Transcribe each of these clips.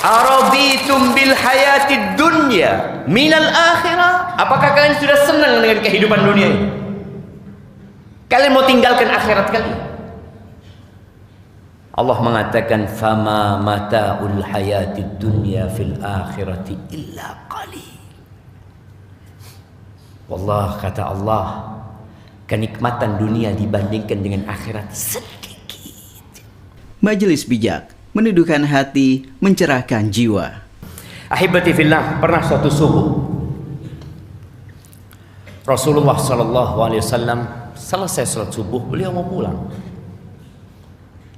Araditum bil hayatid dunya minal akhirah? Apakah kalian sudah senang dengan kehidupan dunia ini? Kalian mau tinggalkan akhirat kalian? Allah mengatakan fama mata'ul hayatid dunya fil akhirati illa qalil. Wallah, kata Allah, kenikmatan dunia dibandingkan dengan akhirat sedikit. Majelis bijak menundukkan hati, mencerahkan jiwa. Ahibati fillah, pernah suatu subuh Rasulullah SAW selesai salat subuh, beliau mau pulang.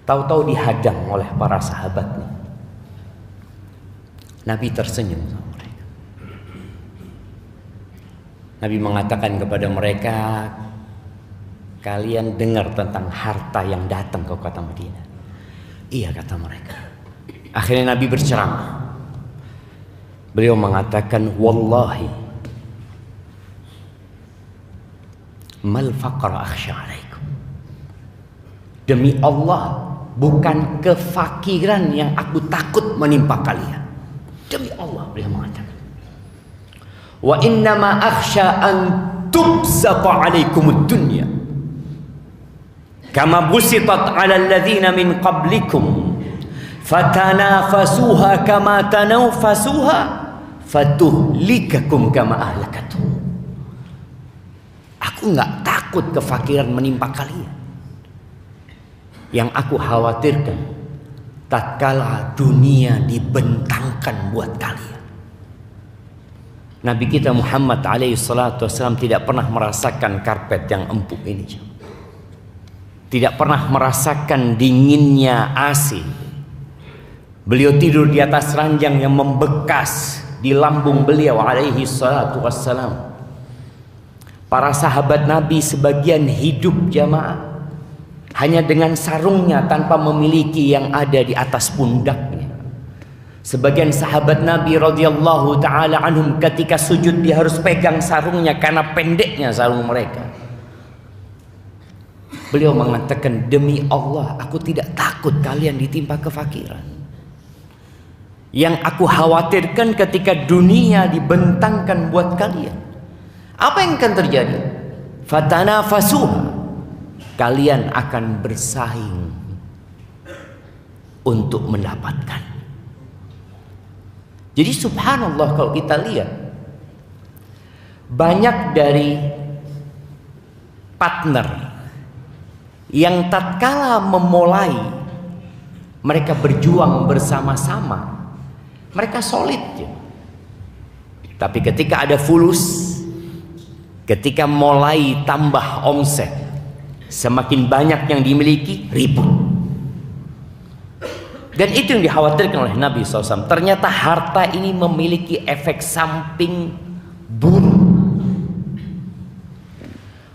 Tahu-tahu dihadang oleh para sahabatnya. Nabi tersenyum sama mereka. Nabi mengatakan kepada mereka, kalian dengar tentang harta yang datang ke kota Madinah? Iya, kata mereka. Akhirnya Nabi berceramah. Beliau mengatakan, wallahi mal faqra akhsha alaikum. Demi Allah, bukan kefakiran yang aku takut menimpa kalian. Demi Allah, beliau mengatakan. Wa innama akhsha an tubsata alaikumud dunya kama busitat 'alal ladzina min qablikum fatanafasuha kama tanafasuha fatuhlikakum kama ahlakatuh. Aku enggak takut kefakiran menimpa kalian. Yang aku khawatirkan tatkala dunia dibentangkan buat kalian. Nabi kita Muhammad alaihi salatu wasallam tidak pernah merasakan karpet yang empuk ini. Tidak pernah merasakan dinginnya AC. Beliau tidur di atas ranjang yang membekas di lambung beliau alaihi salatu wassalam. Para sahabat Nabi sebagian hidup jamaah hanya dengan sarungnya tanpa memiliki yang ada di atas pundaknya. Sebagian sahabat Nabi radhiyallahu taala anhum ketika sujud dia harus pegang sarungnya karena pendeknya sarung mereka. Beliau mengatakan, demi Allah, aku tidak takut kalian ditimpa kefakiran. Yang aku khawatirkan ketika dunia dibentangkan buat kalian, apa yang akan terjadi? Fatanafasuha, kalian akan bersaing untuk mendapatkan. Jadi subhanallah, kalau kita lihat banyak dari partner yang tatkala memulai mereka berjuang bersama-sama, mereka solid ya. Tapi ketika ada fulus, ketika mulai tambah omset, semakin banyak yang dimiliki, ribut. Dan itu yang dikhawatirkan oleh Nabi SAW. Ternyata harta ini memiliki efek samping buruk.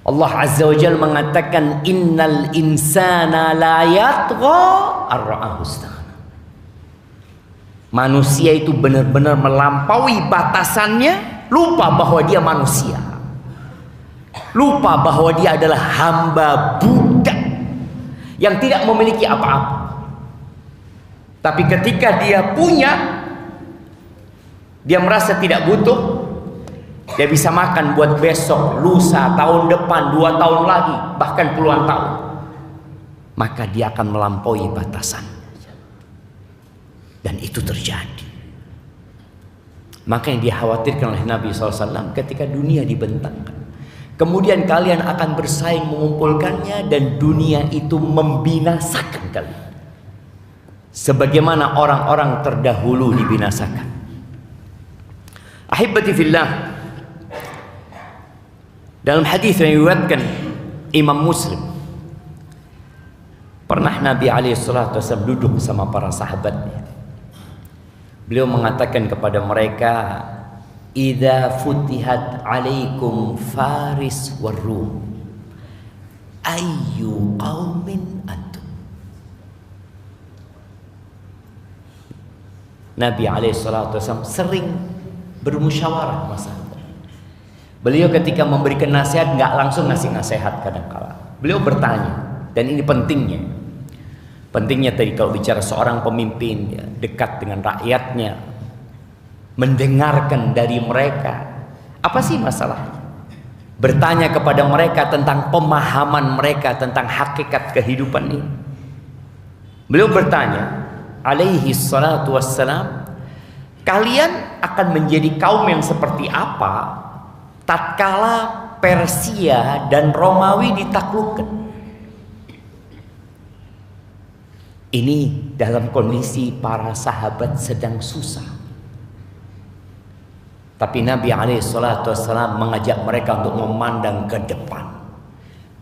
Allah Azza wa Jalla mengatakan, innal insana la yatgha ar-ra'ahu istaghna. Manusia itu benar-benar melampaui batasannya, lupa bahwa dia manusia. Lupa bahwa dia adalah hamba budak yang tidak memiliki apa-apa. Tapi ketika dia punya, dia merasa tidak butuh. Dia bisa makan buat besok, lusa, tahun depan, 2 tahun lagi, bahkan puluhan tahun. Maka dia akan melampaui batasan. Dan itu terjadi. Maka yang dikhawatirkan oleh Nabi SAW ketika dunia dibentangkan. Kemudian kalian akan bersaing mengumpulkannya dan dunia itu membinasakan kalian. Sebagaimana orang-orang terdahulu dibinasakan. Ahibati fillah, dalam hadis yang diriwayatkan Imam Muslim, pernah Nabi SAW duduk bersama para sahabatnya. Beliau mengatakan kepada mereka, idza futihat alaikum Faris war Rum, ayyu qaumin antum. Nabi SAW sering bermusyawarah masalah. Beliau ketika memberikan nasihat nggak langsung ngasih nasihat kadang-kala. Beliau bertanya, dan ini pentingnya. Pentingnya tadi kalau bicara seorang pemimpin, ya, dekat dengan rakyatnya, mendengarkan dari mereka apa sih masalahnya, bertanya kepada mereka tentang pemahaman mereka tentang hakikat kehidupan ini. Beliau bertanya alaihi salatu wassalam, kalian akan menjadi kaum yang seperti apa tatkala Persia dan Romawi ditaklukkan? Ini dalam kondisi para sahabat sedang susah. Tapi Nabi SAW mengajak mereka untuk memandang ke depan.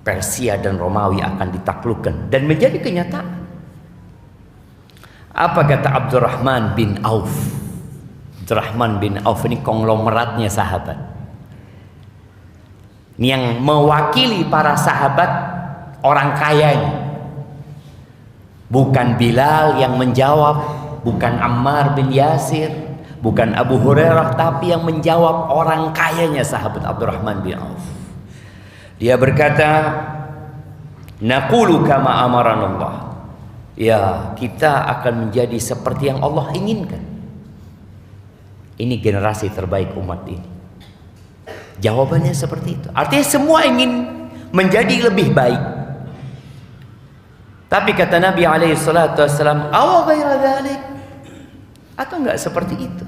Persia dan Romawi akan ditaklukkan dan menjadi kenyataan. Apa kata Abdurrahman bin Auf? Abdurrahman bin Auf ini konglomeratnya sahabat. Ini yang mewakili para sahabat, orang kayanya. Bukan Bilal yang menjawab, bukan Ammar bin Yasir, bukan Abu Hurairah, tapi yang menjawab orang kayanya sahabat Abdurrahman bin Auf. Dia berkata, naqulu kama amaranallah. Ya, kita akan menjadi seperti yang Allah inginkan. Ini generasi terbaik umat ini. Jawabannya seperti itu. Artinya semua ingin menjadi lebih baik. Tapi kata Nabi SAW, aw ghaira dzalik, atau enggak seperti itu?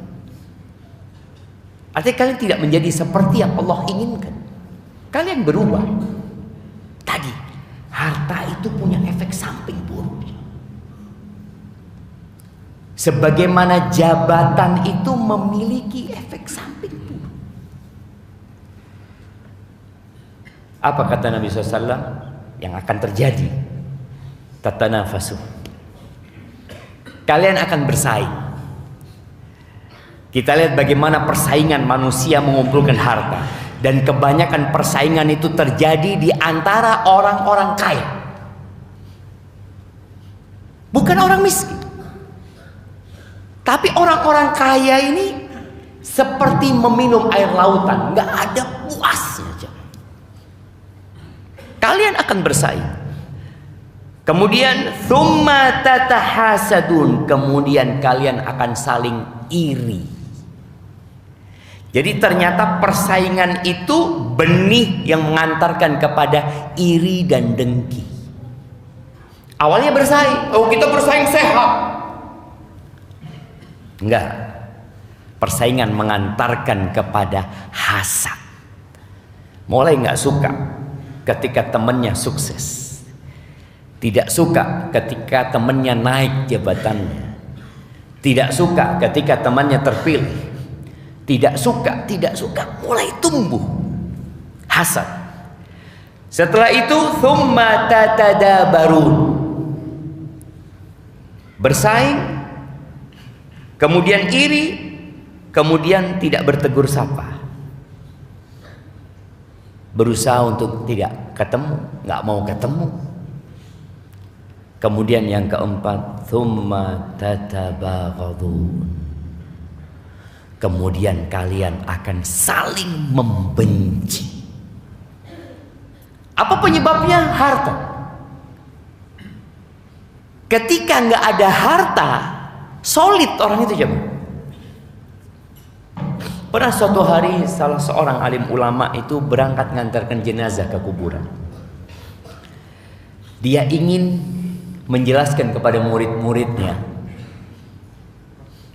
Artinya kalian tidak menjadi seperti yang Allah inginkan. Kalian berubah. Tadi, harta itu punya efek samping buruk. Sebagaimana jabatan itu memiliki efek samping buruk. Apa kata Nabi SAW yang akan terjadi? Tatanafasu, kalian akan bersaing. Kita lihat bagaimana persaingan manusia mengumpulkan harta, dan kebanyakan persaingan itu terjadi di antara orang-orang kaya, bukan orang miskin. Tapi orang-orang kaya ini seperti meminum air lautan, nggak ada puasnya. Kalian akan bersaing. Kemudian thumma tatahasadun, kemudian kalian akan saling iri. Jadi ternyata persaingan itu benih yang mengantarkan kepada iri dan dengki. Awalnya bersaing, oh kita bersaing sehat. Enggak. Persaingan mengantarkan kepada hasad. Mulai enggak suka ketika temannya sukses. Tidak suka ketika temannya naik jabatannya. Tidak suka ketika temannya terpilih. Tidak suka, mulai tumbuh hasad. Setelah itu thumma tatadabarun, bersaing, kemudian iri, kemudian tidak bertegur sapa. Berusaha untuk tidak ketemu, nggak mau ketemu. Kemudian yang keempat, thumma tatabaghadun. Kemudian kalian akan saling membenci. Apa penyebabnya? Harta. Ketika nggak ada harta, solid orang itu coba. Pernah suatu hari salah seorang alim ulama itu berangkat ngantarkan jenazah ke kuburan. Dia ingin menjelaskan kepada murid-muridnya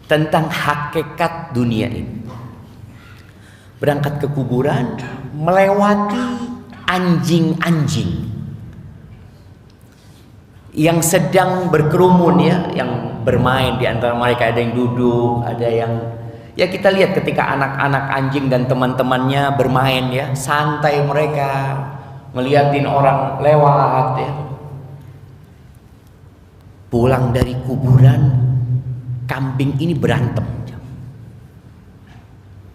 tentang hakikat dunia ini. Berangkat ke kuburan, melewati anjing-anjing yang sedang berkerumun, ya, yang bermain. Di antara mereka ada yang duduk, ada yang, ya kita lihat ketika anak-anak anjing dan teman-temannya bermain, ya, santai mereka ngeliatin orang lewat, ya. Pulang dari kuburan, kambing ini berantem,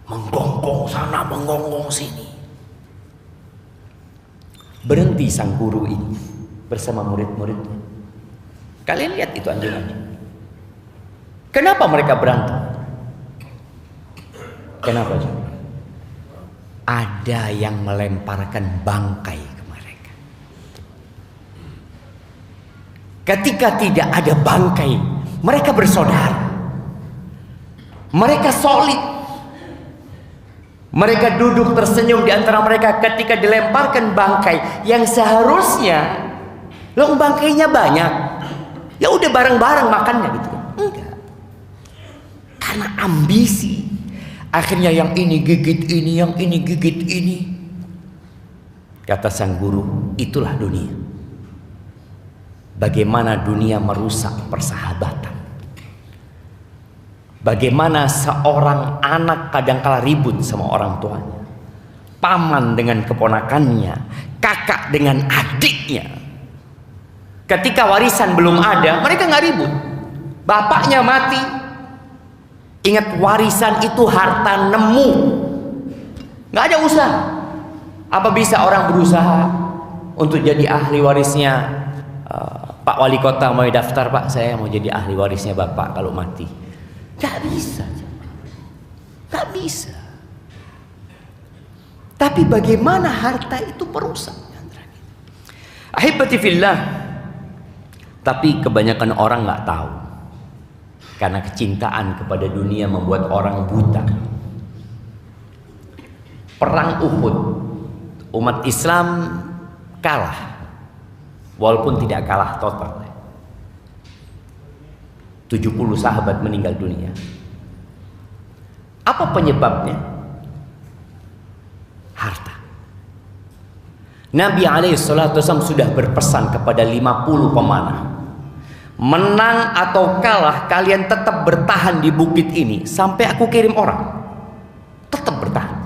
menggonggong sana, menggonggong sini. Berhenti sang guru ini bersama murid-muridnya. Kalian lihat itu anjing-anjing. Kenapa mereka berantem? Kenapa? Ada yang melemparkan bangkai ke mereka. Ketika tidak ada bangkai, mereka bersaudara. Mereka solid. Mereka duduk tersenyum di antara mereka ketika dilemparkan bangkai yang seharusnya bangkainya banyak. Ya udah bareng-bareng makannya gitu kan. Enggak. Karena ambisi. Akhirnya yang ini gigit ini, yang ini gigit ini. Kata sang guru, itulah dunia. Bagaimana dunia merusak persahabatan. Bagaimana seorang anak kadangkala ribut sama orang tuanya. Paman dengan keponakannya, kakak dengan adiknya. Ketika warisan belum ada, mereka nggak ribut. Bapaknya mati. Ingat, warisan itu harta nemu. Nggak ada usaha. Apa bisa orang berusaha untuk jadi ahli warisnya Pak Wali Kota, mau daftar Pak, saya mau jadi ahli warisnya Bapak kalau mati. Gak bisa. Gak bisa. Tapi bagaimana harta itu merusak? Ahibati fillah. Tapi kebanyakan orang gak tahu. Karena kecintaan kepada dunia membuat orang buta. Perang Uhud, umat Islam kalah. Walaupun tidak kalah total. 70 sahabat meninggal dunia. Apa penyebabnya? Harta. Nabi SAW sudah berpesan kepada 50 pemanah. Menang atau kalah, kalian tetap bertahan di bukit ini sampai aku kirim orang. Tetap bertahan.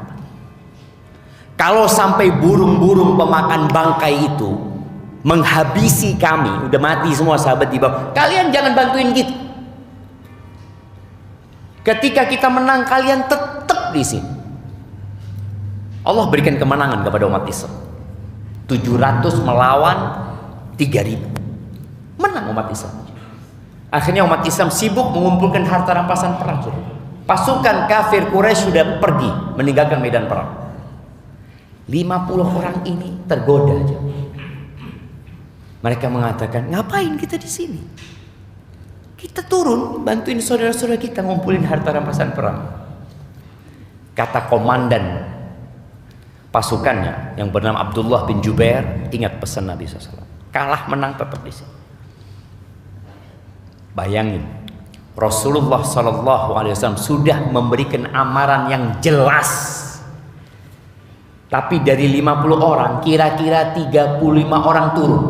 Kalau sampai burung-burung pemakan bangkai itu menghabisi kami, udah mati semua sahabat di bawah, kalian jangan bantuin kita. Ketika kita menang, kalian tetap di sini. Allah berikan kemenangan kepada umat Islam. 700 melawan 3000. Menang umat Islam. Akhirnya umat Islam sibuk mengumpulkan harta rampasan perang. Pasukan kafir Quraisy sudah pergi meninggalkan medan perang. 50 orang ini tergoda aja. Mereka mengatakan, ngapain kita di sini? Kita turun bantuin saudara-saudara kita ngumpulin harta rampasan perang. Kata komandan pasukannya yang bernama Abdullah bin Jubair, ingat pesan Nabi SAW. Kalah menang tetap di sini. Bayangin, Rasulullah SAW sudah memberikan amaran yang jelas. Tapi dari 50 orang, kira-kira 35 orang turun.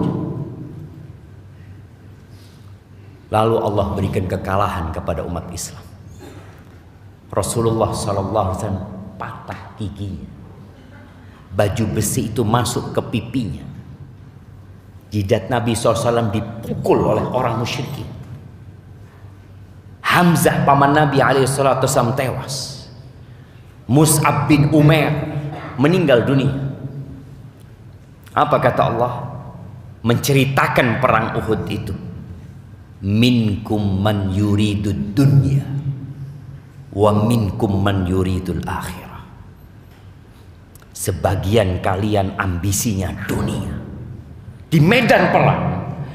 Lalu Allah berikan kekalahan kepada umat Islam. Rasulullah SAW patah giginya. Baju besi itu masuk ke pipinya. Jidat Nabi SAW dipukul oleh orang musyrikin. Hamzah paman Nabi SAW tewas. Mus'ab bin Umair meninggal dunia. Apa kata Allah? Menceritakan perang Uhud itu. Minkum man yuridud dunya wa minkum man yuridul akhirah. Sebagian kalian ambisinya dunia. Di medan perang,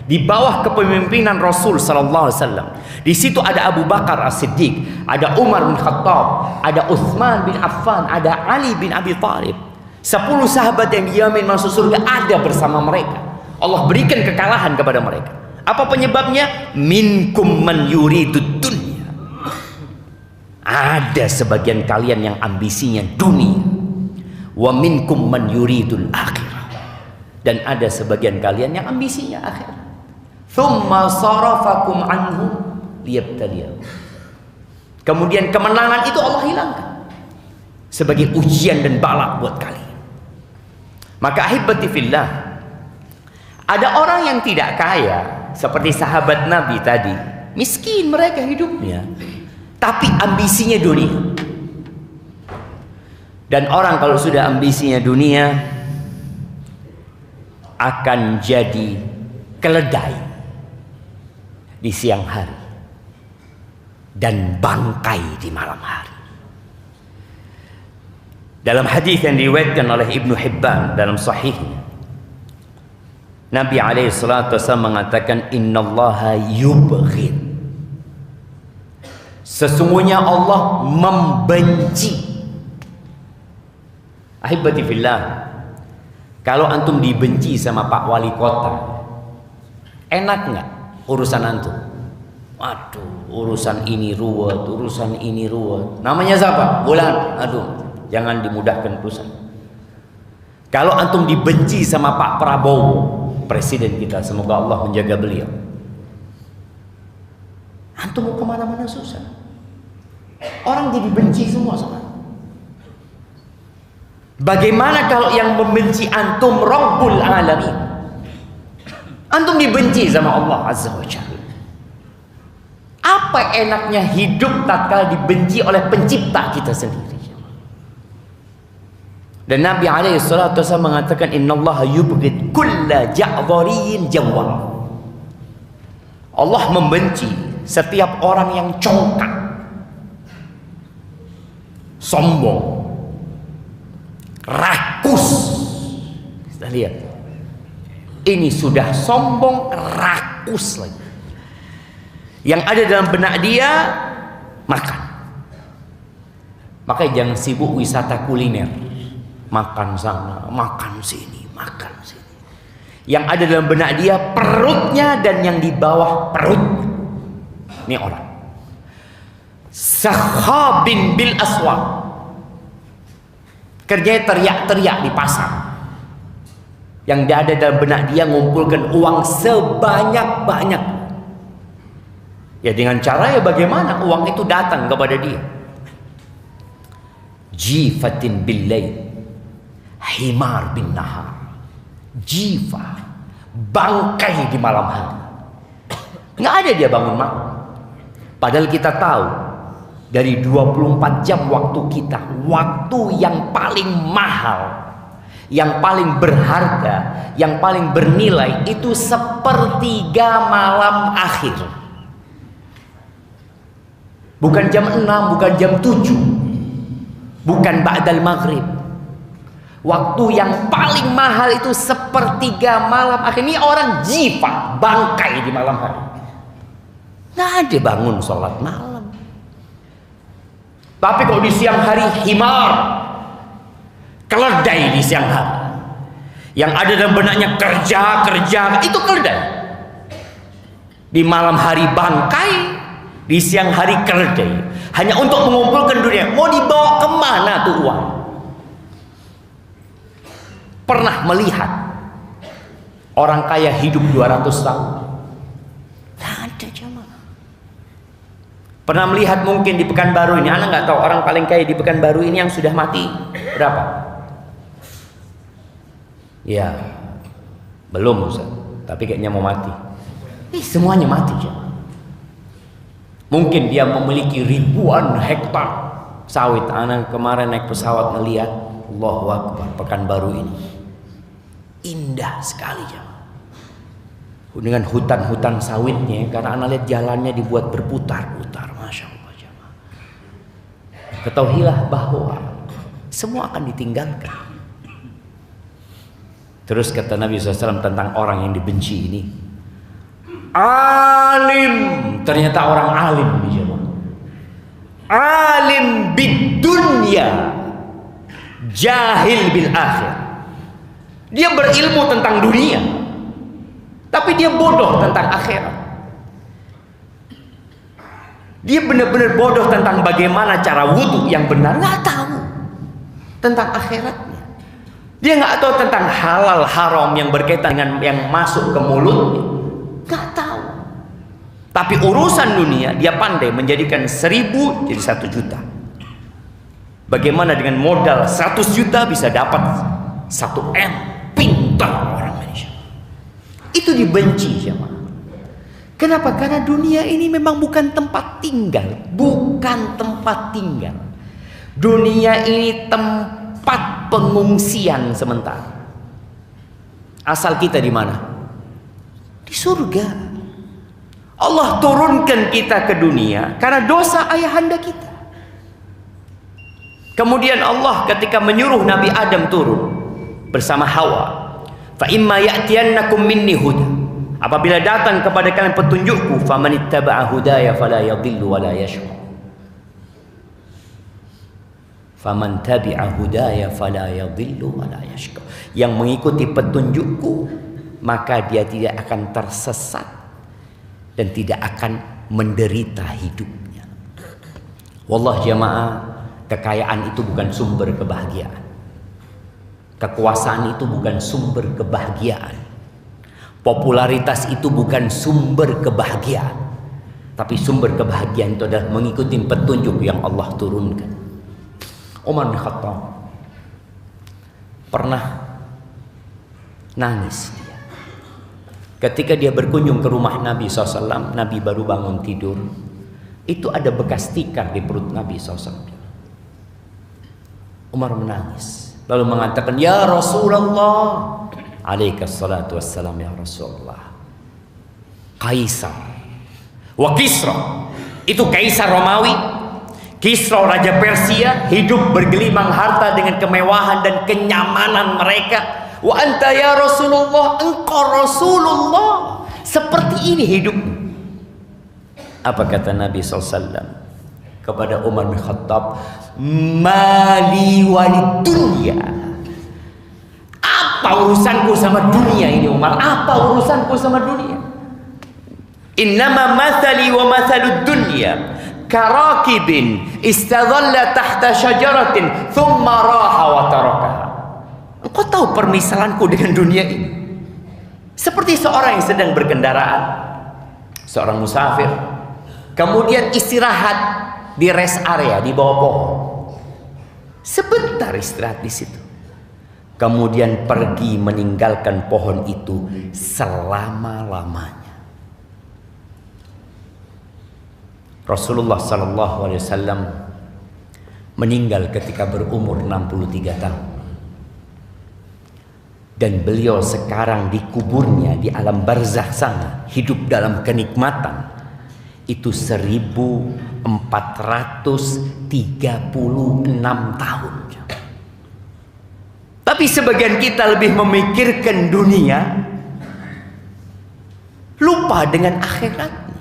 di bawah kepemimpinan Rasul sallallahu alaihi wasallam. Di situ ada Abu Bakar As-Siddiq, ada Umar bin Khattab, ada Utsman bin Affan, ada Ali bin Abi Thalib. 10 sahabat yang dijamin masuk surga ada bersama mereka. Allah berikan kekalahan kepada mereka. Apa penyebabnya? Minkum man yuridud dunya. Ada sebagian kalian yang ambisinya dunia. Wa minkum man yuridul akhirah. Dan ada sebagian kalian yang ambisinya akhirat. Thumma sarafakum anhu liyabtaliyakum. Kemudian kemenangan itu Allah hilangkan sebagai ujian dan bala buat kalian. Maka ahibati fillah, ada orang yang tidak kaya seperti sahabat Nabi tadi, miskin mereka hidupnya, tapi ambisinya dunia. Dan orang kalau sudah ambisinya dunia akan jadi keledai di siang hari dan bangkai di malam hari. Dalam hadis yang diriwayatkan oleh Ibnu Hibban dalam sahihnya, Nabi SAW mengatakan innallaha yubghid. Sesungguhnya Allah membenci. Ahibati fillah, kalau antum dibenci sama Pak Wali Kota, enak nggak urusan antum? Waduh, urusan ini ruwet, urusan ini ruwet. Namanya siapa? Bulan. Aduh, jangan dimudahkan urusan. Kalau antum dibenci sama Pak Prabowo, presiden kita, semoga Allah menjaga beliau, antum mau kemana-mana susah. Orang jadi benci semua sama. Bagaimana kalau yang membenci antum Rabbul Alamin? Antum dibenci sama Allah Azza wa Jalla. Apa enaknya hidup tatkala dibenci oleh pencipta kita sendiri? Dan Nabi SAW mengatakan innallaha yubghid kulla ja'dhariyin jawwab. Allah membenci setiap orang yang congkak, sombong, rakus. Kita lihat, ini sudah sombong, rakus lagi. Yang ada dalam benak dia makan. Makanya jangan sibuk wisata kuliner, makan sana, makan sini, makan sini. Yang ada dalam benak dia perutnya dan yang di bawah perutnya. Ini orang sahabin bil aswaq, kerjanya teriak-teriak di pasar. Yang ada dalam benak dia ngumpulkan uang sebanyak-banyak. Ya dengan cara ya bagaimana uang itu datang kepada dia. Jifatin bil lail, himar bin nahar. Jifa, bangkai di malam hari. Nggak ada dia bangun malam. Padahal kita tahu dari 24 jam waktu kita, waktu yang paling mahal, yang paling berharga, yang paling bernilai itu sepertiga malam akhir. Bukan jam 6, bukan jam 7, bukan ba'dal maghrib. Waktu yang paling mahal itu sepertiga malam akhir. Ini orang jifa, bangkai di malam hari. Nggak ada bangun sholat malam. Tapi kalau di siang hari himar, keledai di siang hari. Yang ada dalam benaknya kerja, itu keledai. Di malam hari bangkai, di siang hari keledai. Hanya untuk mengumpulkan dunia. Mau dibawa kemana tuh uang? Pernah melihat orang kaya hidup 200 tahun? Tidak ada jamaah. Pernah melihat mungkin di Pekanbaru ini? Anak nggak tahu orang paling kaya di Pekanbaru ini yang sudah mati berapa? Ya, belum Ustaz. Tapi kayaknya mau mati. Semuanya mati jamaah. Mungkin dia memiliki ribuan hektar sawit. Anak kemarin naik pesawat ngelihat, Allahu Akbar, Pekanbaru ini indah sekali jamaah. Dengan hutan-hutan sawitnya, karena anak lihat jalannya dibuat berputar-putar, masya Allah jamaah. Ketahuilah bahwa semua akan ditinggalkan. Terus kata Nabi SAW tentang orang yang dibenci ini, alim, ternyata orang alim jamaah. Alim bid dunya, jahil bil akhir. Dia berilmu tentang dunia, tapi dia bodoh tentang akhirat. Dia benar-benar bodoh tentang bagaimana cara wudhu yang benar. Nggak tahu tentang akhiratnya. Dia nggak tahu tentang halal haram yang berkaitan dengan yang masuk ke mulutnya. Nggak tahu. Tapi urusan dunia dia pandai menjadikan 1000 jadi 1 juta. Bagaimana dengan modal 100 juta bisa dapat 1 M. Pintar orang Indonesia. Itu dibenci jemaah. Kenapa? Karena dunia ini memang bukan tempat tinggal. Bukan tempat tinggal. Dunia ini tempat pengungsian sementara. Asal kita di mana? Di surga. Allah turunkan kita ke dunia karena dosa ayahanda kita. Kemudian Allah ketika menyuruh Nabi Adam turun bersama Hawa, Fa imma ya'tiyannakum minni huda. Apabila datang kepada kalian petunjukku, famanittaba'a hudaya fala yadhillu wa la yashqa. Faman tabi'a hudaya fala yadhillu wa la yashqa. Yang mengikuti petunjukku, maka dia tidak akan tersesat dan tidak akan menderita hidupnya. Wallah jamaah, kekayaan itu bukan sumber kebahagiaan. Kekuasaan itu bukan sumber kebahagiaan. Popularitas itu bukan sumber kebahagiaan. Tapi sumber kebahagiaan itu adalah mengikuti petunjuk yang Allah turunkan. Umar bin Khattab pernah nangis dia. Ketika dia berkunjung ke rumah Nabi SAW, Nabi baru bangun tidur. Itu ada bekas tikar di perut Nabi SAW. Umar menangis, lalu mengatakan, "Ya Rasulullah, alaika salatu wassalam ya Rasulullah. Kaisar wa Kisra, itu Kaisar Romawi, Kisra Raja Persia, hidup bergelimang harta dengan kemewahan dan kenyamanan mereka. Wa anta ya Rasulullah, engkau Rasulullah, seperti ini hidupmu." Apa kata Nabi SAW kepada Umar bin Khattab? "Mali walid dunya." Apa urusanku sama dunia ini Umar? Apa urusanku sama dunia? "Innama mathali wa mathalud dunya karakibin istadhalla tahta syajaratin thumma raha wa tarakaha." Engkau tahu permisalanku dengan dunia ini? Seperti seorang yang sedang berkendaraan, seorang musafir, kemudian istirahat di rest area di bawah pohon. Sebentar istirahat di situ. Kemudian pergi meninggalkan pohon itu selama-lamanya. Rasulullah SAW meninggal ketika berumur 63 tahun. Dan beliau sekarang dikuburnya di alam barzakh sana, hidup dalam kenikmatan. Itu 1436 tahun. Tapi sebagian kita lebih memikirkan dunia, lupa dengan akhiratnya.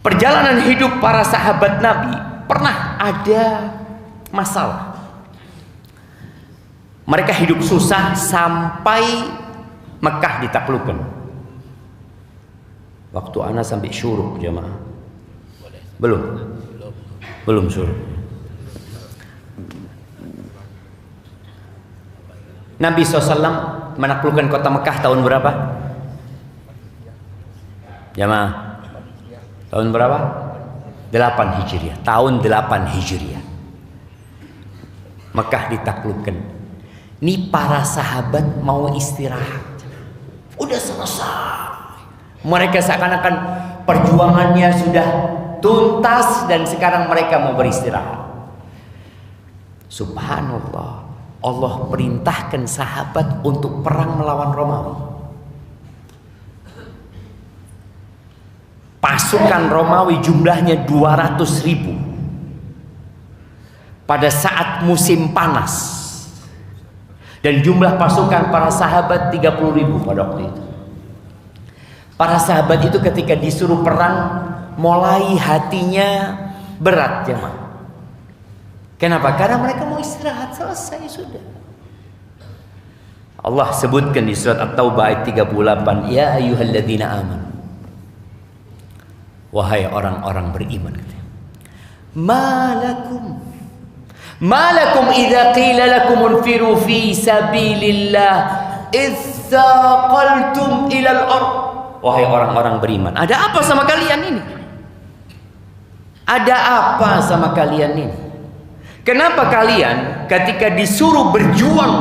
Perjalanan hidup para sahabat Nabi pernah ada masalah. Mereka hidup susah sampai Mekah ditaklukkan. Waktu ana sampai syuruk jemaah. Belum syuruk. Nabi SAW menaklukkan kota Mekah tahun berapa? Jemaah, tahun berapa? 8 Hijriah. Tahun 8 Hijriah Mekah ditaklukkan. Ini para sahabat mau istirahat. Udah selesai. Mereka seakan-akan perjuangannya sudah tuntas dan sekarang mereka mau beristirahat. Subhanallah, Allah perintahkan sahabat untuk perang melawan Romawi. Pasukan Romawi jumlahnya 200.000 pada saat musim panas. Dan jumlah pasukan para sahabat 30.000 pada waktu itu. Para sahabat itu ketika disuruh perang mulai hatinya berat jemaah. Kenapa? Karena mereka mau istirahat, selesai sudah. Allah sebutkan di surat At-Taubah ayat 38, "Ya ayyuhalladzina amanu." Wahai orang-orang beriman. Malakum idza qila lakum unfiru fi sabilillah idzaqaltum ilal ard. Wahai orang-orang beriman, ada apa sama kalian ini? Ada apa sama kalian ini? Kenapa kalian ketika disuruh berjuang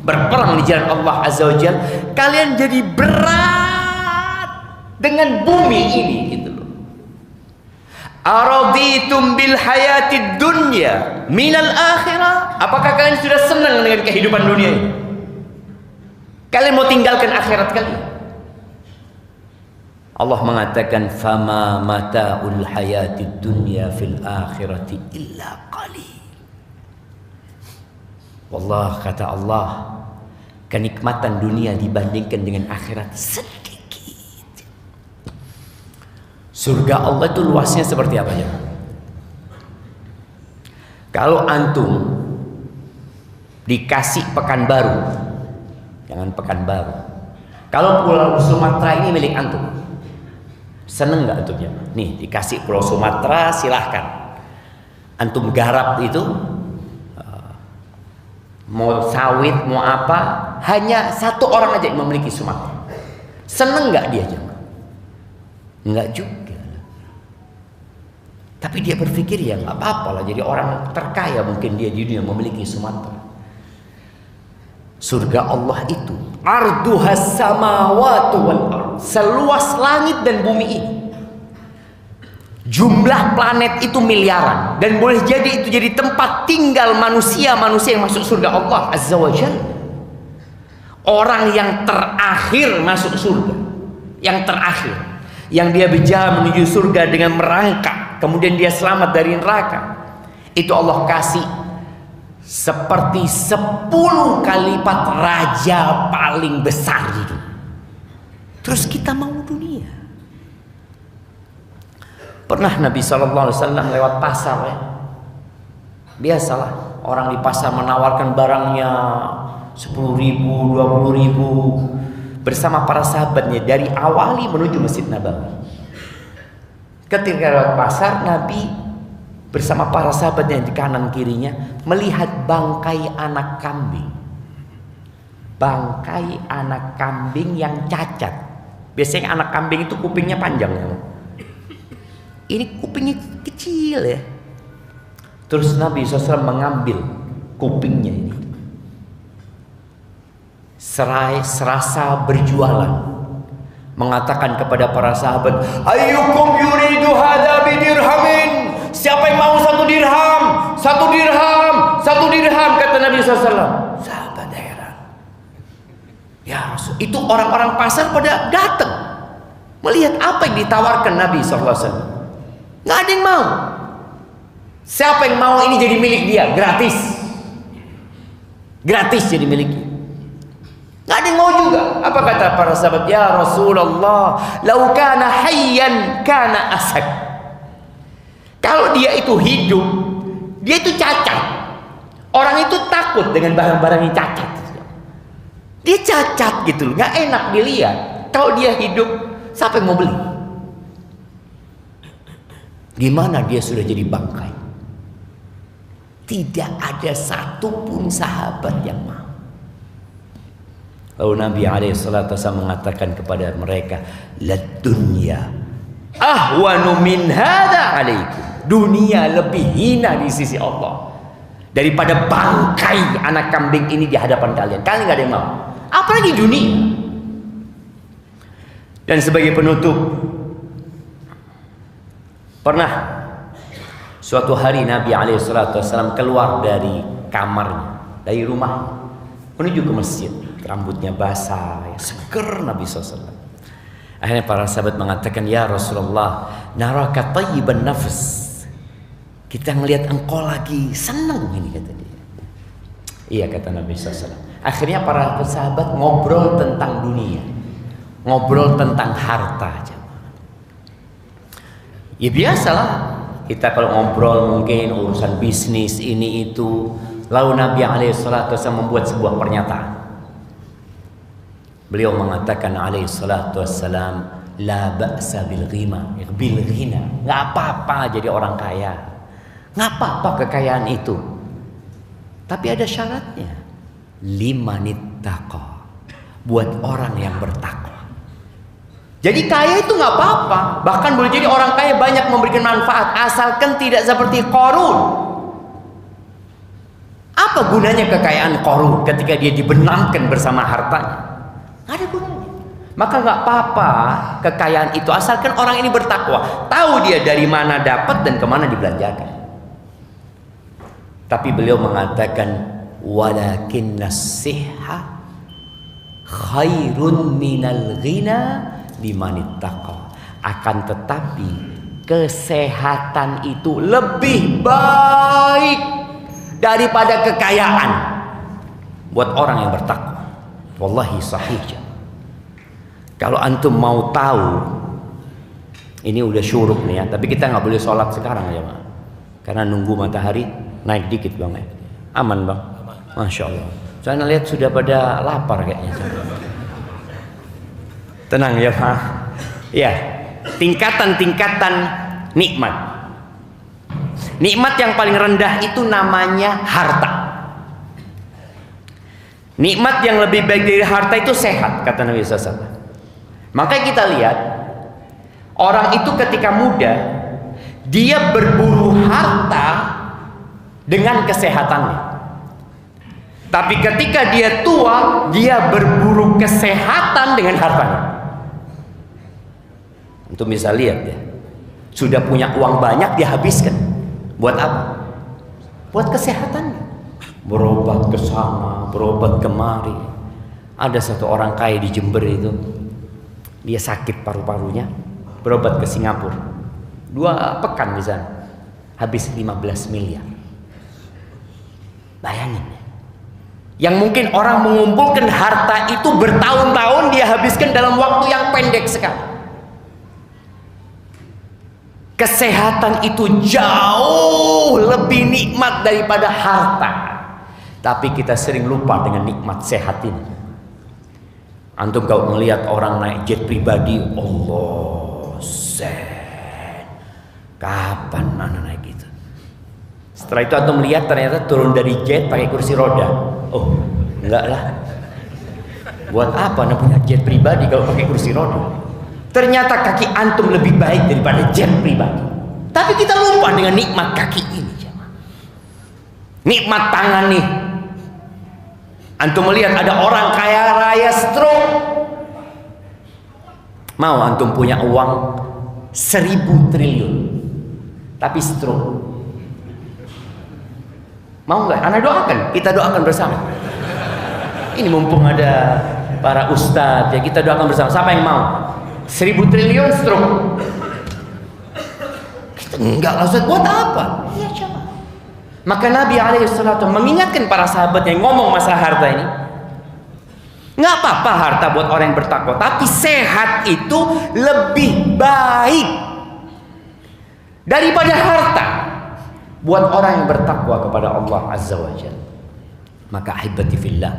berperang di jalan Allah Azza wa Jalla, kalian jadi berat dengan bumi ini gitu loh. Araditum bil hayatid dunya minal akhirah? Apakah kalian sudah senang dengan kehidupan dunia ini? Kalian mau tinggalkan akhirat kalian? Allah mengatakan, "Fama mata'ul hayatid dunya fil akhirati illa qalil." Wallah, kata Allah, kenikmatan dunia dibandingkan dengan akhirat sedikit. Surga Allah itu luasnya seperti apa ya? Kalau antum dikasih Pekanbaru, jangan Pekanbaru, kalau Pulau Sumatera ini milik antum, seneng nggak antum ya? Nih dikasih Pulau Sumatera, silahkan antum garap itu, mau sawit mau apa, hanya satu orang aja yang memiliki Sumatera. Seneng nggak dia aja? Nggak juga. Tapi dia berpikir ya nggak apa-apa lah, jadi orang terkaya mungkin dia di dunia memiliki Sumatera. Surga Allah itu arduhas samawati wal ardh, seluas langit dan bumi ini. Jumlah planet itu miliaran, dan boleh jadi itu jadi tempat tinggal manusia-manusia yang masuk surga Allah Azza wa Jalla. Orang yang terakhir masuk surga, yang terakhir, yang dia berjalan menuju surga dengan merangkak, kemudian dia selamat dari neraka, itu Allah kasih seperti 10 kali lipat raja paling besar di dunia. Terus kita mau dunia. Pernah Nabi SAW lewat pasar ya. Biasalah orang di pasar menawarkan barangnya 10.000, 20.000 bersama para sahabatnya dari awali menuju Masjid Nabawi. Ketika lewat pasar, Nabi bersama para sahabatnya di kanan kirinya melihat bangkai anak kambing. Bangkai anak kambing yang cacat. Biasanya anak kambing itu kupingnya panjang ya. Ini kupingnya kecil ya. Terus Nabi SAW mengambil kupingnya ini, serasa berjualan, mengatakan kepada para sahabat, ayyukum yuridu hadha bidirhamin, siapa yang mau 1 dirham, 1 dirham, 1 dirham, kata Nabi SAW. Sahabat heran, ya Rasul, itu orang-orang pasar pada datang melihat apa yang ditawarkan Nabi SAW. Nggak ada yang mau. Siapa yang mau ini jadi milik dia, gratis, gratis jadi miliknya. Nggak ada yang mau juga. Apa kata para sahabat? Ya Rasulullah, lau kana hayyan kana asad. Kalau dia itu hidup, dia itu cacat. Orang itu takut dengan barang-barang yang cacat. Dia cacat gitu loh, nggak enak dilihat. Kalau dia hidup, siapa yang mau beli? Gimana dia sudah jadi bangkai? Tidak ada satupun sahabat yang mau. Lalu Nabi SAW mengatakan kepada mereka, lad dunya ahwanu min hadza alaikum. Dunia lebih hina di sisi Allah daripada bangkai anak kambing ini di hadapan kalian. Kalian nggak ada yang mau. Apalagi dunia. Dan sebagai penutup, pernah suatu hari Nabi SAW keluar dari kamarnya, dari rumah, menuju ke masjid. Rambutnya basah, ya, seger Nabi SAW. Akhirnya para sahabat mengatakan, ya Rasulullah, naraka tayyiban nafs. Kita ngelihat engkau lagi senang ini, kata dia. Iya, kata Nabi SAW. Akhirnya para sahabat ngobrol tentang dunia, ngobrol tentang harta. Ya biasalah, kita kalau ngobrol mungkin urusan bisnis ini itu. Lalu Nabi SAW membuat sebuah pernyataan. Beliau mengatakan alaihissalam, la ba'sa bil ghina, bil ghina. Nggak apa-apa jadi orang kaya, nggak apa-apa kekayaan itu, tapi ada syaratnya. Limanittaqa, buat orang yang bertakwa. Jadi kaya itu nggak apa-apa, bahkan boleh jadi orang kaya banyak memberikan manfaat, asalkan tidak seperti Qarun. Apa gunanya kekayaan Qarun ketika dia dibenamkan bersama hartanya? Ada gunanya. Maka nggak apa-apa kekayaan itu, asalkan orang ini bertakwa, tahu dia dari mana dapat dan kemana dibelanjakan. Tapi beliau mengatakan, walakinnas sihha khairun minal ghina limanittaqa. Akan tetapi kesehatan itu lebih baik daripada kekayaan buat orang yang bertakwa. Wallahi sahih. Kalau antum mau tahu, ini udah syuruk nih ya, tapi kita nggak boleh sholat sekarang ya Pak, karena nunggu matahari naik dikit Bang ya. Aman Bang? Masya Allah. Saya lihat sudah pada lapar kayaknya. Tenang ya Pak. Ya, tingkatan-tingkatan nikmat. Nikmat yang paling rendah itu namanya harta. Nikmat yang lebih baik dari harta itu sehat, kata Nabi SAW. Makanya kita lihat orang itu ketika muda dia berburu harta dengan kesehatannya. Tapi ketika dia tua dia berburu kesehatan dengan hartanya. Untuk bisa lihat ya, sudah punya uang banyak dia habiskan. Buat apa? Buat kesehatannya. Berobat ke sana, berobat kemari. Ada satu orang kaya di Jember itu, dia sakit paru-parunya, berobat ke Singapura 2 pekan di sana, habis 15 miliar. Bayangin, yang mungkin orang mengumpulkan harta itu bertahun-tahun dia habiskan dalam waktu yang pendek sekali. Kesehatan itu jauh lebih nikmat daripada harta. Tapi kita sering lupa dengan nikmat sehat ini. Antum kalau melihat orang naik jet pribadi, Allah, kapan anak naik gitu? Setelah itu antum lihat ternyata turun dari jet pakai kursi roda. Oh, enggak lah. Buat apa anda punya jet pribadi kalau pakai kursi roda? Ternyata kaki antum lebih baik daripada jet pribadi. Tapi kita lupa dengan nikmat kaki ini. Nikmat tangan nih. Antum melihat ada orang kaya raya stroke. Mau antum punya uang 1000 triliun tapi stroke? Mau nggak? Anda doakan, kita doakan bersama. Ini mumpung ada para ustadz ya, kita doakan bersama. Siapa yang mau? 1000 triliun stroke? Kita enggak, Ustaz, buat apa? Iya, coba. Maka Nabi alaihissalatu mengingatkan para sahabat yang ngomong masalah harta ini. Nggak apa-apa harta buat orang yang bertakwa, tapi sehat itu lebih baik daripada harta buat orang yang bertakwa kepada Allah Azza wa Jalla. Maka ahibati fillah,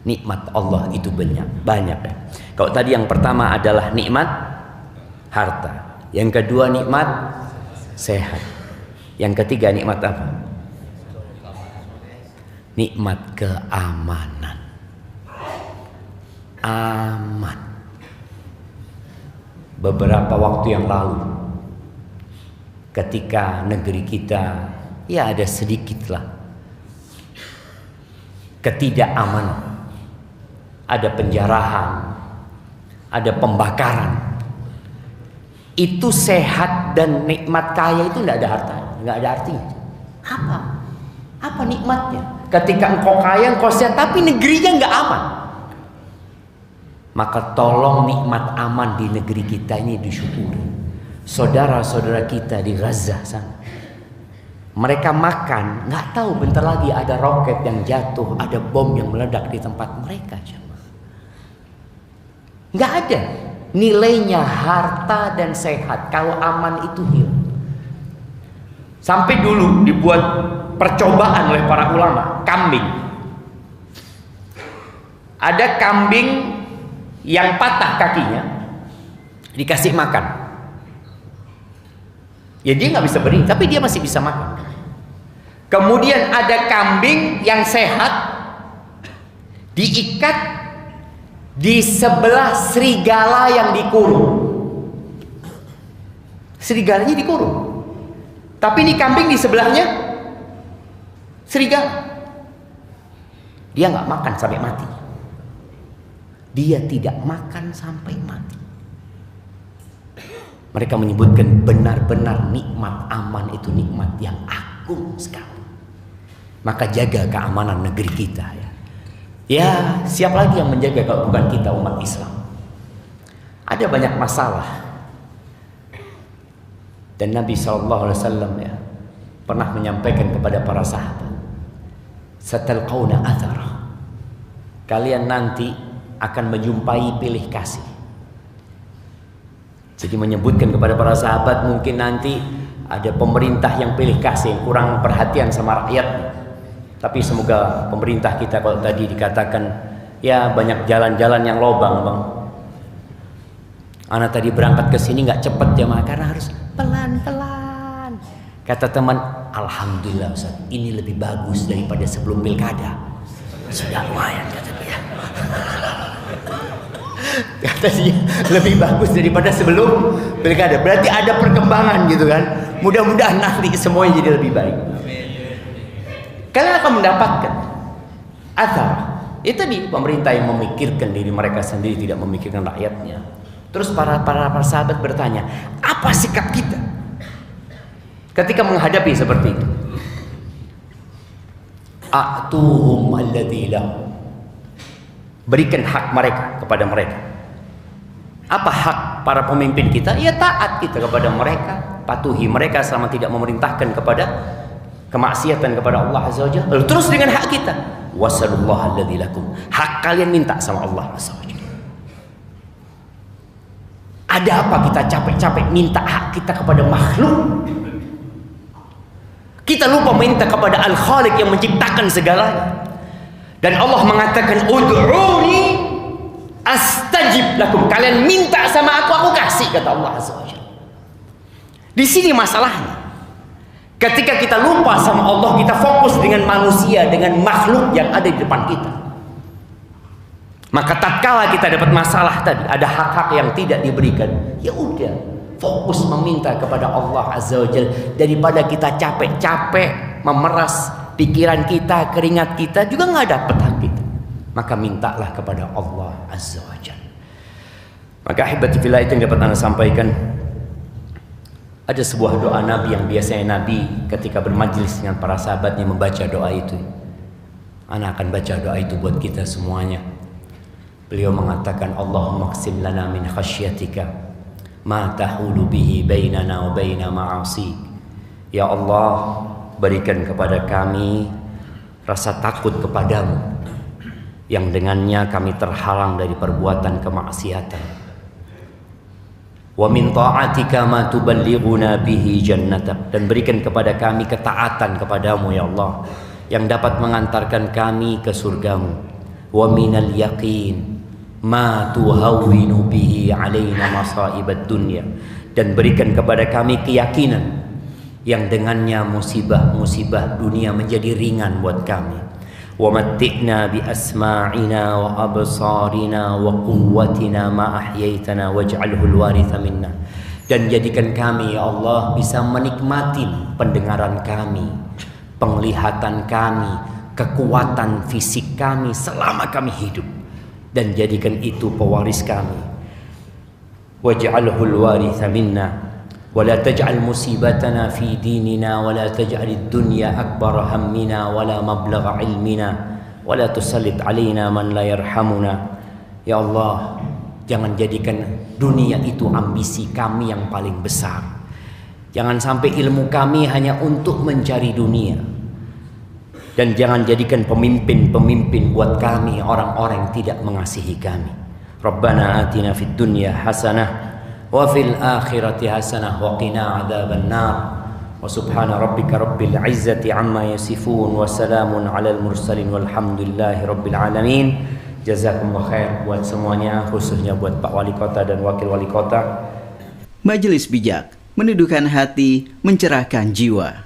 nikmat Allah itu banyak ya. Kalau tadi yang pertama adalah nikmat harta, yang kedua nikmat sehat, yang ketiga nikmat apa? Nikmat keamanan. Aman. Beberapa waktu yang lalu, ketika negeri kita ya ada sedikitlah ketidakamanan, ada penjarahan, ada pembakaran, itu sehat dan nikmat kaya itu tidak ada harta, nggak ada artinya. Apa nikmatnya? Ketika engkau kaya, engkau sehat, tapi negerinya nggak aman. Maka tolong nikmat aman di negeri kita ini disyukuri. Saudara-saudara kita di Gaza sana, mereka makan, nggak tahu bentar lagi ada roket yang jatuh, ada bom yang meledak di tempat mereka. Nggak ada nilainya harta dan sehat kalau aman itu hilang. Sampai dulu dibuat percobaan oleh para ulama, kambing. Ada kambing yang patah kakinya, dikasih makan. Ya dia nggak bisa berdiri, tapi dia masih bisa makan. Kemudian ada kambing yang sehat, diikat di sebelah serigala yang dikurung. Serigalanya dikurung. Tapi ini kambing di sebelahnya serigala. Dia nggak makan sampai mati. Dia tidak makan sampai mati. Mereka menyebutkan benar-benar nikmat aman itu nikmat yang agung sekali. Maka jaga keamanan negeri kita ya. Ya, siapa lagi yang menjaga kalau bukan kita umat Islam? Ada banyak masalah. Dan Nabi SAW ya pernah menyampaikan kepada para sahabat, satalqauna athara, kalian nanti akan menjumpai pilih kasih. Jadi menyebutkan kepada para sahabat, mungkin nanti ada pemerintah yang pilih kasih, yang kurang perhatian sama rakyat. Tapi semoga pemerintah kita, kalau tadi dikatakan ya banyak jalan-jalan yang lobang, bang. Anak tadi berangkat ke sini nggak cepet jamaah karena harus pelan-pelan. Kata teman, alhamdulillah Ustaz, ini lebih bagus daripada sebelum pilkada. Sudah lumayan kata dia. Kata dia lebih bagus daripada sebelum pilkada. Berarti ada perkembangan gitu kan. Mudah-mudahan nanti semuanya jadi lebih baik. Kalian akan mendapatkan athar. Itu tadi pemerintah yang memikirkan diri mereka sendiri, tidak memikirkan rakyatnya. Terus para sahabat bertanya, apa sikap kita ketika menghadapi seperti itu? A'tuhum alladzi lahum. Berikan hak mereka kepada mereka. Apa hak para pemimpin kita? Ya taat kita kepada mereka, patuhi mereka selama tidak memerintahkan kepada kemaksiatan kepada Allah Azza wa Jalla. Lalu terus dengan hak kita, wasallallahu alladzi lakum. Hak kalian minta sama Allah Azza wa Jalla. Ada apa kita capek-capek minta hak kita kepada makhluk? Kita lupa minta kepada Al-Khaliq yang menciptakan segalanya. Dan Allah mengatakan, ud'uni astajib lakum. Kalian minta sama aku kasih, kata Allah Azza wa Jalla. Di sini masalahnya. Ketika kita lupa sama Allah, kita fokus dengan manusia, dengan makhluk yang ada di depan kita. Maka tatkala kita dapat masalah tadi, ada hak-hak yang tidak diberikan, ya udah, fokus meminta kepada Allah Azza wa Jalla. Daripada kita capek-capek memeras pikiran kita, keringat kita, juga nggak dapat hak kita. Maka mintalah kepada Allah Azza wa Jalla. Maka ahibati fillah, itu yang dapat Anda sampaikan. Ada sebuah doa Nabi yang biasanya Nabi ketika bermajlis dengan para sahabatnya membaca doa itu. Ana akan baca doa itu buat kita semuanya. Beliau mengatakan, Allahumma qsim lana min khasyatika ma tahulu bihi bainana wa baina ma'asik. Ya Allah, berikan kepada kami rasa takut kepadamu yang dengannya kami terhalang dari perbuatan kemaksiatan. Wa min ta'atika ma tuballighuna bihi jannatak. Dan berikan kepada kami ketaatan kepadamu ya Allah yang dapat mengantarkan kami ke surgamu. Wa minal yaqin ma tuhawwinu bihi alaina masaibad dunya. Dan berikan kepada kami keyakinan yang dengannya musibah-musibah dunia menjadi ringan buat kami. Wa matti'na bi asma'ina wa absarina wa quwwatina ma ahyaitana waj'alhu al-waritha minna. Dan jadikan kami ya Allah bisa menikmati pendengaran kami, penglihatan kami, kekuatan fisik kami selama kami hidup, dan jadikan itu pewaris kami. Waj'alhu al-waritha minna ولا تجعل مصيبتنا في ديننا ولا تجعل الدنيا أكبر همنا ولا مبلغ علمنا ولا تسلط علينا من لا يرحمنا. Ya Allah, jangan jadikan dunia itu ambisi kami yang paling besar. Jangan sampai ilmu kami hanya untuk mencari dunia. Dan jangan jadikan pemimpin-pemimpin buat kami orang-orang yang tidak mengasihi kami. Rabbana atina fid dunya hasanah wa fil akhirati hasanah wa qina adzaban nar. Wa subhana rabbika rabbil izzati amma yasifun wa salamun alal mursalin walhamdulillahi rabbil alamin. Jazakumullah khair buat semuanya, khususnya buat Pak Wali Kota dan Wakil Wali Kota. Majelis Bijak, meneduhkan hati, mencerahkan jiwa.